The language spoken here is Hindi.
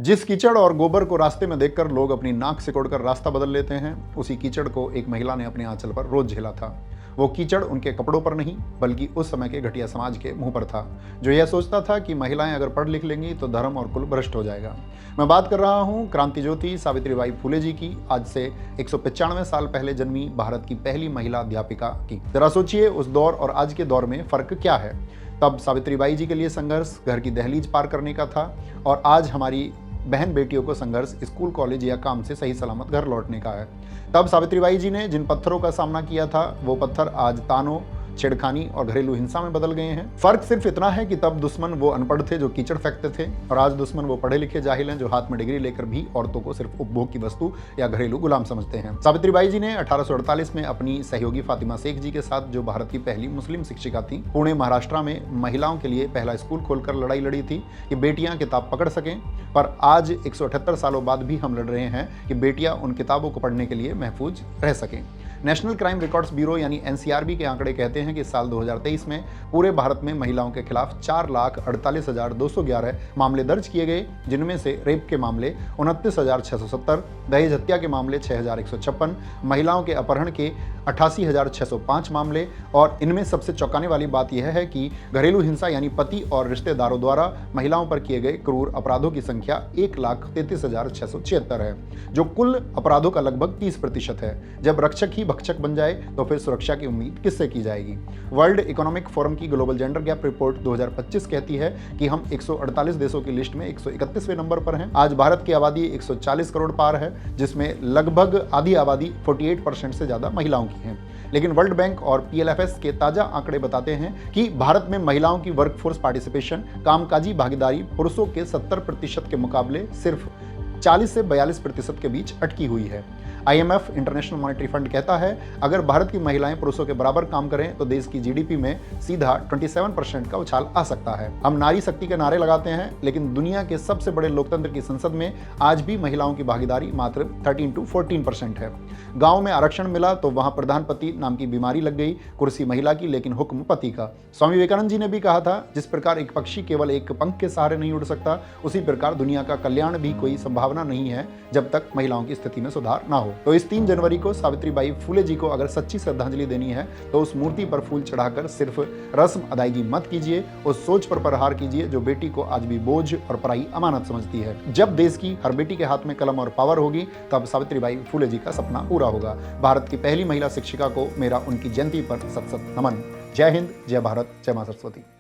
जिस कीचड़ और गोबर को रास्ते में देखकर लोग अपनी नाक सिकोड़कर रास्ता बदल लेते हैं, उसी कीचड़ को एक महिला ने अपने आंचल पर रोज झेला था। वो कीचड़ उनके कपड़ों पर नहीं, बल्कि उस समय के घटिया समाज के मुंह पर था, जो यह सोचता था कि महिलाएं अगर पढ़ लिख लेंगी तो धर्म और कुल भ्रष्ट हो जाएगा। मैं बात कर रहा हूं क्रांति ज्योति सावित्रीबाई फुले जी की, आज से 195 साल पहले जन्मी भारत की पहली महिला अध्यापिका की। जरा सोचिए, उस दौर और आज के दौर में फर्क क्या है। तब सावित्रीबाई जी के लिए संघर्ष घर की दहलीज पार करने का था, और आज हमारी बहन बेटियों को संघर्ष स्कूल कॉलेज या काम से सही सलामत घर लौटने का है। तब सावित्रीबाई जी ने जिन पत्थरों का सामना किया था, वो पत्थर आज तानों, छेड़खानी और घरेलू हिंसा में बदल गए हैं। फर्क सिर्फ इतना है कि तब दुश्मन वो अनपढ़ थे जो कीचड़ फेंकते थे, और आज दुश्मन वो पढ़े लिखे जाहिल हैं जो हाथ में डिग्री लेकर भी औरतों को सिर्फ उपभोग की वस्तु या घरेलू गुलाम समझते हैं। सावित्रीबाई जी ने 1848 में अपनी सहयोगी फातिमा शेख जी के साथ, जो भारत की पहली मुस्लिम शिक्षिका थी, पुणे महाराष्ट्र में महिलाओं के लिए पहला स्कूल खोलकर लड़ाई लड़ी थी कि बेटियां किताब पकड़ सकें। पर आज 178 सालों बाद भी हम लड़ रहे हैं कि बेटियां उन किताबों को पढ़ने के लिए महफूज रह सकें। नेशनल क्राइम रिकॉर्ड्स ब्यूरो यानी एनसीआरबी के आंकड़े कहते हैं कि साल 2023 में पूरे भारत में महिलाओं के खिलाफ 4,48,211 मामले दर्ज किए गए, जिनमें से रेप के मामले 29,670, दहेज हत्या के मामले 6,156, महिलाओं के अपहरण के 88,605 मामले, और इनमें सबसे चौंकाने वाली बात यह है कि घरेलू हिंसा यानी पति और रिश्तेदारों द्वारा महिलाओं पर किए गए क्रूर अपराधों की संख्या 1,33,676 है, जो कुल अपराधों का लगभग 30% है। जब रक्षक ही भक्षक बन जाए तो फिर सुरक्षा की उम्मीद किससे की जाएगी। वर्ल्ड इकोनॉमिक फोरम की ग्लोबल जेंडर गैप रिपोर्ट 2025 कहती है कि हम 148 देशों की लिस्ट में 131वें नंबर पर हैं। आज भारत की आबादी 140 करोड़ पार है, जिसमें लगभग आधी आबादी 48% से ज्यादा महिलाओं की है। लेकिन वर्ल्ड बैंक और PLFS के ताजा आंकड़े बताते हैं कि भारत में महिलाओं की वर्कफोर्स पार्टिसिपेशन, कामकाजी भागीदारी पुरुषों के 70% के मुकाबले सिर्फ 40 से 42% के बीच अटकी हुई है। IMF इंटरनेशनल मॉनेटरी फंड कहता है, अगर भारत की महिलाएं पुरुषों के बराबर काम करें तो देश की GDP में सीधा 27% का उछाल आ सकता है। हम नारी शक्ति के नारे लगाते हैं, लेकिन दुनिया के सबसे बड़े लोकतंत्र की संसद में आज भी महिलाओं की भागीदारी मात्र 13 to 14% है। गांव में आरक्षण मिला तो वहां प्रधानपति नाम की बीमारी लग गई, कुर्सी महिला की लेकिन हुक्म पति का। स्वामी विवेकानंद जी ने भी कहा था, जिस प्रकार एक पक्षी केवल एक पंख के सहारे नहीं उड़ सकता, उसी प्रकार दुनिया का कल्याण भी कोई संभावना नहीं है जब तक महिलाओं की स्थिति में सुधार ना हो। तो इस 3 जनवरी को सावित्रीबाई फुले जी को अगर सच्ची श्रद्धांजलि देनी है तो उस मूर्ति पर फूल चढ़ाकर सिर्फ रस्म अदायगी मत कीजिए, उस सोच पर प्रहार कीजिए जो बेटी को आज भी बोझ और पराई अमानत समझती है। जब देश की हर बेटी के हाथ में कलम और पावर होगी, तब सावित्रीबाई फुले जी का सपना पूरा होगा। भारत की पहली महिला शिक्षिका को मेरा उनकी जयंती पर सत सत नमन। जय हिंद, जय भारत, जय मां सरस्वती।